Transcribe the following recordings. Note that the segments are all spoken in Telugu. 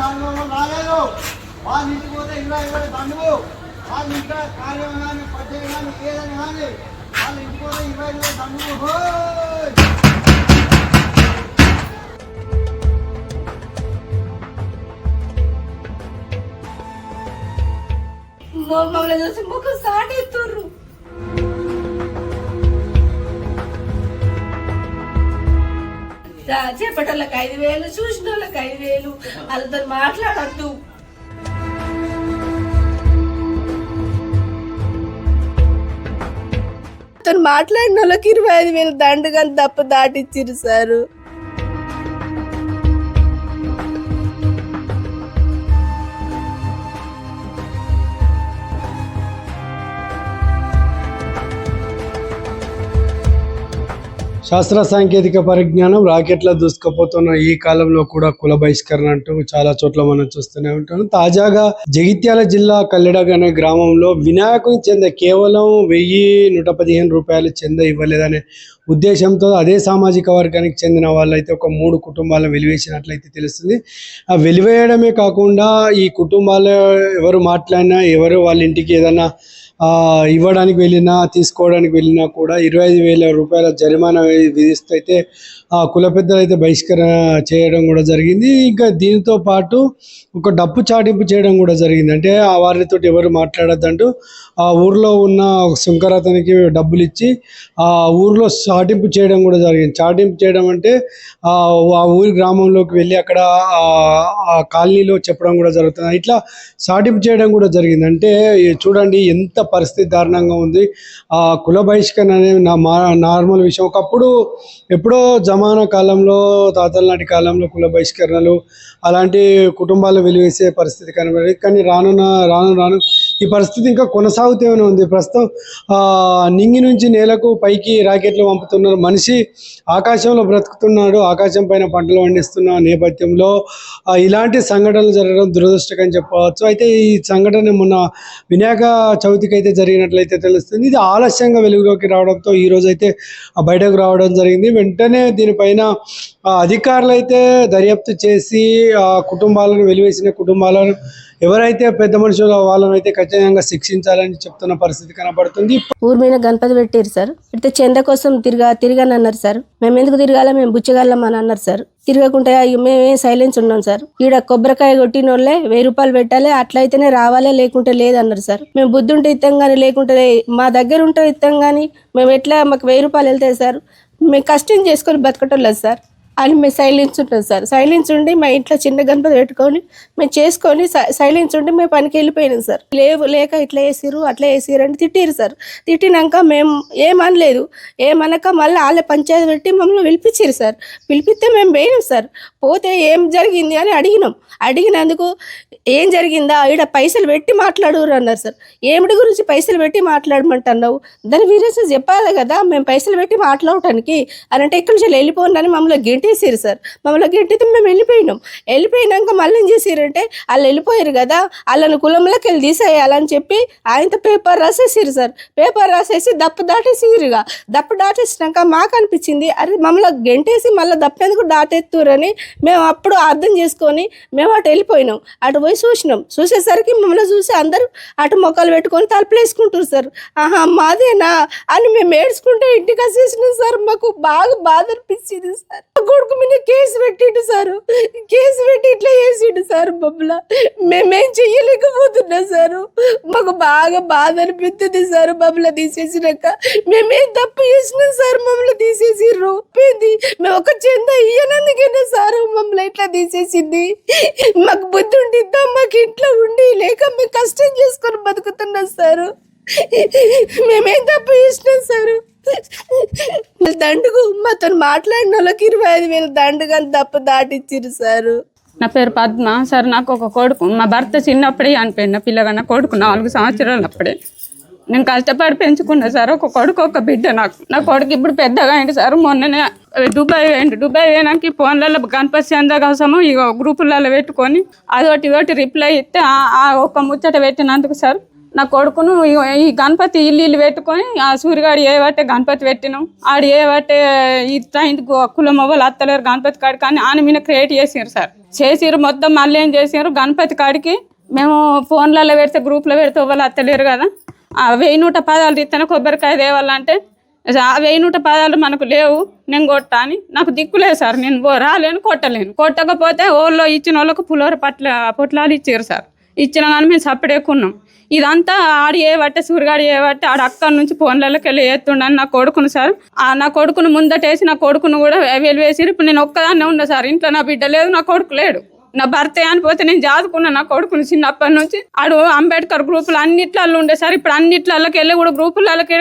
ఆందోళన రాలేదు. వాళ్ళ ఇంటికి పోతే 20 దండువు, వాళ్ళ ఇంట్లో కార్యం కానీ పద్యం కానీ ఏదని కానీ వాళ్ళ ఇంటికి పోతే 20 దండువు. మమ్మల్ని చూసి ముఖం సాటేస్తుర్రు. చేపట్టోళ్ళకి 5,000, చూసిన వాళ్ళకి 5,000. వాళ్ళతో మాట్లాడద్దు. అతను మాట్లాడిన వాళ్ళకి 25,000 దండగాని తప్ప దాటిచ్చిరు సారు. శాస్త్ర సాంకేతిక పరిజ్ఞానం రాకెట్ల దూసుకుపోతున్న ఈ కాలంలో కూడా కుల బహిష్కరణ అంటూ చాలా చోట్ల మనం చూస్తూనే ఉంటాం. తాజాగా జగిత్యాల జిల్లా కల్లెడ అనే గ్రామంలో వినాయకుని చెంద కేవలం 1,115 రూపాయలు చెంద ఇవ్వలేదనే ఉద్దేశంతో అదే సామాజిక వర్గానికి చెందిన వాళ్ళైతే ఒక 3 కుటుంబాలను వెలివేసినట్లయితే తెలుస్తుంది. ఆ వెలివేయడమే కాకుండా ఈ కుటుంబాలు ఎవరు మాట్లాడినా, ఎవరు వాళ్ళ ఇంటికి ఏదైనా ఇవ్వడానికి వెళ్ళినా, తీసుకోవడానికి వెళ్ళినా కూడా 25,000 రూపాయల జరిమానా విధిస్తూ అయితే కుల పెద్దలు అయితే బహిష్కరణ చేయడం కూడా జరిగింది. ఇంకా దీంతో పాటు ఒక డప్పు చాటింపు చేయడం కూడా జరిగింది. అంటే ఆ వారితో ఎవరు మాట్లాడద్దంటూ ఆ ఊర్లో ఉన్న శంకరతనికి డబ్బులు ఇచ్చి ఆ ఊర్లో చాటింపు చేయడం కూడా జరిగింది. చాటింపు చేయడం అంటే ఆ ఊరి గ్రామంలోకి వెళ్ళి అక్కడ ఆ కాలనీలో చెప్పడం కూడా జరుగుతుంది. ఇట్లా చాటింపు చేయడం కూడా జరిగింది. అంటే చూడండి ఎంత పరిస్థితి దారుణంగా ఉంది. ఆ కుల బహిష్కరణ అనేది నార్మల్ విషయం. ఒకప్పుడు ఎప్పుడో జమానా కాలంలో, తాతల నాటి కాలంలో కుల బహిష్కరణలు అలాంటి కుటుంబాలు వెలివేసే పరిస్థితి కనబడేది. కానీ రాను ఈ పరిస్థితి ఇంకా కొనసాగుతూనే ఉంది. ప్రస్తుతం నింగి నుంచి నేలకు పైకి రాకెట్లు పంపుతున్నారు. మనిషి ఆకాశంలో బ్రతుకుతున్నాడు, ఆకాశం పైన పంటలు పండిస్తున్న నేపథ్యంలో ఇలాంటి సంఘటనలు జరగడం దురదృష్టకరం చెప్పవచ్చు. అయితే ఈ సంఘటన మొన్న వినాయక చవితికి అయితే జరిగినట్లయితే తెలుస్తుంది. ఇది ఆలస్యంగా వెలుగులోకి రావడంతో ఈ రోజు అయితే బయటకు రావడం జరిగింది. వెంటనే దీనిపైన అధికారులు అయితే దర్యాప్తు చేసి ఆ కుటుంబాలను వెలివేసిన కుటుంబాలను ఎవరైతే పెద్ద మనుషులు వాళ్ళని అయితే ఖచ్చితంగా శిక్షించాలని చెప్తున్న పరిస్థితి కనబడుతుంది. ఊరి మీద గణపతి పెట్టారు సార్. అయితే చంద కోసం తిరగని అన్నారు సార్. మేము ఎందుకు తిరగాల, మేము బుచ్చగలం అని అన్నారు సార్. తిరగకుండా మేమే సైలెన్స్ ఉన్నాం సార్. ఈడ కొబ్బరికాయ కొట్టిన వాళ్ళే 1,000 రూపాయలు పెట్టాలి, అట్లయితేనే రావాలి, లేకుంటే లేదన్నారు సార్. మేము బుద్ధి ఉంటే ఇస్తాం కానీ, లేకుంటే మా దగ్గర ఉంటే ఇస్తాం కానీ, మేము ఎట్లా మాకు 1,000 రూపాయలు వెళ్తాయి సార్. మేము కష్టం చేసుకొని బతకటం లేదు సార్ అని మేము సైలెన్స్ ఉంటుంది సార్. సైలెన్స్ ఉండి మా ఇంట్లో చిన్న గణపతి పెట్టుకొని మేము చేసుకొని సైలెన్స్ ఉండి మేము పనికి వెళ్ళిపోయినాం సార్. లేక ఇట్లా వేసిరు అట్లా వేసిరు అంటే తిట్టిరు సార్. తిట్టినాక మేము ఏమనలేదు. ఏమనక మళ్ళీ వాళ్ళే పంచాయతీ పెట్టి మమ్మల్ని పిలిపించారు సార్. పిలిపిస్తే మేము పోయినాం సార్. పోతే ఏం జరిగింది అని అడిగినందుకు ఏం జరిగిందా, ఈడ పైసలు పెట్టి మాట్లాడురు అన్నారు సార్. ఏమిటి గురించి పైసలు పెట్టి మాట్లాడమంటున్నావు, దాని వీరేసి చెప్పాలి కదా మేము పైసలు పెట్టి మాట్లాడటానికి అని అంటే ఇక్కడి నుంచి వెళ్ళిపోండి మమ్మల్ని గెంటేసారు సార్. మమ్మల్ని గెంటితే మేము వెళ్ళిపోయినాక మళ్ళీ ఏం చేసారంటే వాళ్ళు వెళ్ళిపోయారు కదా, వాళ్ళని కులంలోకి వెళ్ళి తీసేయాలని చెప్పి ఆయనతో పేపర్ రాసేసారు సార్. పేపర్ రాసేసి దప్పు దాటేసిరుగా. దప్పు దాటేసినాక మాకు అనిపించింది అరే మమ్మల్ని గెంటేసి మళ్ళీ దప్పెందుకు దాటెత్తురని మేము అప్పుడు అర్థం చేసుకొని మేము అటు వెళ్ళిపోయినాం. అటు పోయి చూసేసరికి మమ్మల్ని చూసి అందరూ అటు మొక్కలు పెట్టుకొని తలుపులు వేసుకుంటారు సార్. ఆహా మాదేనా అని మేము ఏడ్చుకుంటే ఇంటికి వచ్చేసినాం సార్. మాకు బాగా బాధ అనిపించింది సార్. కొడుకు మీద కేసు పెట్టిండు సార్. కేసు పెట్టి ఇట్లా వేసిండు సార్. మమ్మల్ని మేమేం చెయ్యలేకపోతున్నాం సార్. మాకు బాగా బాధ అనిపిస్తుంది సార్. మమ్మల్ని తీసేసినాక మేమేం తప్పు చేసినాం సార్. మమ్మల్ని తీసేసిర్రు. మేము ఒక చెంద ఇయ్యనందుకైనా సార్ మమ్మల్ని ఇట్లా తీసేసింది. మాకు బుద్ధి ఉండిద్దాం, మాకు ఇంట్లో ఉండి లేక మేము కష్టం చేసుకొని బతుకుతున్నాం సార్. మేమేం తప్పు చేసినాం సార్. దండుకు మాతో మాట్లాడిన వాళ్ళకి 25,000 దండుగాని తప్పు దాటిచ్చిరు సార్. నా పేరు పద్మ సార్. నాకు ఒక కొడుకు, మా భర్త చిన్నప్పుడే చనిపోయిన పిల్లగా కొడుకు 4 సంవత్సరాలు అప్పుడే. నేను కష్టపడి పెంచుకున్నా సార్. ఒక కొడుకు ఒక బిడ్డ నాకు. నా కొడుకు ఇప్పుడు పెద్దగా అయింది సార్. మొన్ననే దుబాయ్ పోయినాక ఫోన్లలో గణపతి చందా కోసము ఇక గ్రూపులలో పెట్టుకొని అదొకటి రిప్లై ఇస్తే ఆ ఒక్క ముచ్చట పెట్టినందుకు సార్ నా కొడుకును ఈ గణపతి ఇల్లు పెట్టుకొని ఆ సూర్యగాడు ఏ బట్టే గణపతి పెట్టినాం ఆడు ఏ బట్టే ఈ ట్రైన్ కులం అవ్వాలి అత్తలేరు గణపతి కాడికి కానీ ఆయన మీద క్రియేట్ చేసారు సార్ చేసిరు మొత్తం మళ్ళీ ఏం చేసారు గణపతి కాడికి మేము ఫోన్లలో పెడితే గ్రూప్లో పెడితే వాళ్ళు అత్తలేరు కదా 1110 ఇత్తన కొబ్బరికాయ తేవాలంటే 1110 మనకు లేవు నేను కొట్టా అని నాకు దిక్కులేదు సార్ నేను రాలేను కొట్టకపోతే ఓళ్ళో ఇచ్చిన వాళ్ళకు పులిహోర పొట్లాలు ఇచ్చారు సార్ ఇచ్చినా కానీ మేము సపడేకున్నాం ఇదంతా ఆడు ఏ బట్టే సూర్యగాడు ఏ బట్టే ఆడ అక్కడి నుంచి ఫోన్లలోకి వెళ్ళి ఎత్తుండని నా కొడుకును సార్ నా కొడుకును ముందటేసి నా కొడుకును కూడా వెలివేసి ఇప్పుడు నేను ఒక్కదాన్నే ఉన్నా సార్ ఇంట్లో నా బిడ్డ లేదు నా కొడుకు లేడు నా భర్త అనిపోతే నేను చదువుకున్నా నా కొడుకుని చిన్నప్పటి నుంచి ఆడు అంబేద్కర్ గ్రూపులు అన్నిట్లలో ఉండే సార్ ఇప్పుడు అన్నిట్లకి వెళ్ళి కూడా గ్రూపులకి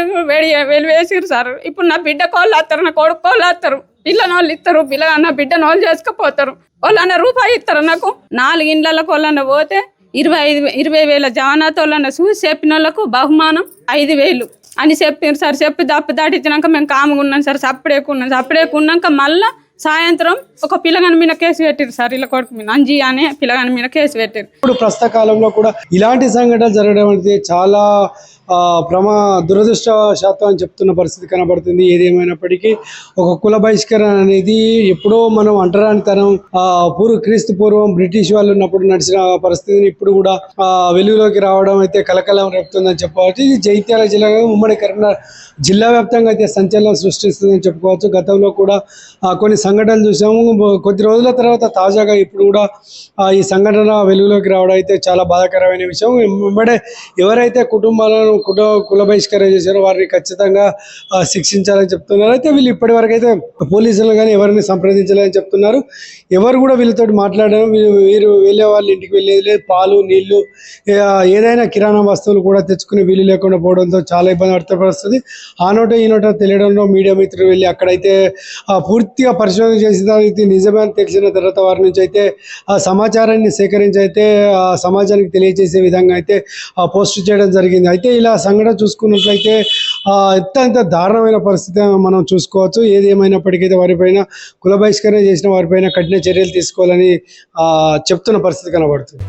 వెలివేసిరు సార్ ఇప్పుడు నా బిడ్డ కోళ్ళు వస్తారు నా కొడుకు కోళ్ళు వస్తారు పిల్లని వాళ్ళు ఇస్తారు నా బిడ్డను వాళ్ళు చేసుకుపోతారు వాళ్ళన్న రూపాయి ఇస్తారు నాకు 4 ఇండ్లకు వాళ్ళన్న పోతే 20,000 జవానాతో వాళ్ళన్న చూసి చెప్పిన వాళ్ళకు బహుమానం 5,000 అని చెప్పారు సార్ చెప్పి దాటిచ్చినాక మేము కాముగా ఉన్నాం సార్ సప్పుడేకున్నాక మళ్ళీ సాయంత్రం ఒక పిల్లగాని మీద కేసు పెట్టారు సార్ ఇలా కొడుకు మీద అంజీ అనే పిల్లగాని మీద కేసు పెట్టారు. ఇప్పుడు ప్రస్తుత కాలంలో కూడా ఇలాంటి సంఘటనలు జరగడం అనేది చాలా దురదృష్టశాతం అని చెప్తున్న పరిస్థితి కనబడుతుంది. ఏదేమైనప్పటికీ ఒక కుల బహిష్కరణ అనేది ఎప్పుడో మనం అంటరానితనం క్రీస్తు పూర్వం బ్రిటిష్ వాళ్ళు ఉన్నప్పుడు నడిచిన పరిస్థితిని ఇప్పుడు కూడా వెలుగులోకి రావడం అయితే కలకలం రేపుతుందని చెప్పుకోవచ్చు. ఇది జగిత్యాల జిల్లా ఉమ్మడి కరీంనగర్ జిల్లా వ్యాప్తంగా అయితే సంచలనం సృష్టిస్తుందని చెప్పుకోవచ్చు. గతంలో కూడా కొన్ని సంఘటనలు చూసాము. కొద్ది రోజుల తర్వాత తాజాగా ఇప్పుడు కూడా ఈ సంఘటన వెలుగులోకి రావడం అయితే చాలా బాధాకరమైన విషయం. వెంబడే ఎవరైతే కుటుంబాలను కుల బహిష్కరణ చేశారో వారిని ఖచ్చితంగా శిక్షించాలని చెప్తున్నారు. అయితే వీళ్ళు ఇప్పటి వరకు అయితే పోలీసులు కానీ ఎవరిని సంప్రదించాలని చెప్తున్నారు. ఎవరు కూడా వీళ్ళతో మాట్లాడడం వీరు వెళ్ళే వాళ్ళ ఇంటికి వెళ్ళేది లేదు. పాలు నీళ్లు ఏదైనా కిరాణా వస్తువులు కూడా తెచ్చుకునే వీలు లేకుండా పోవడంతో చాలా ఇబ్బంది పడుతుంది. ఆ నోట ఈ నోట తెలియడంలో మీడియా మిత్రులు వెళ్ళి అక్కడైతే పూర్తిగా పరిశోధన చేసిన తర్వాత నిజమే అని తెలిసిన తర్వాత వారి నుంచి అయితే ఆ సమాచారాన్ని సేకరించి అయితే ఆ సమాజానికి తెలియజేసే విధంగా అయితే పోస్ట్ చేయడం జరిగింది. అయితే ఇలా సంఘటన చూసుకున్నట్లయితే ఎంత దారుణమైన పరిస్థితి మనం చూసుకోవచ్చు. ఏది ఏమైనప్పటికైతే వారిపైన కుల బహిష్కరణ చేసిన వారిపైన కఠిన చర్యలు తీసుకోవాలని చెప్తున్న పరిస్థితి కనబడుతుంది.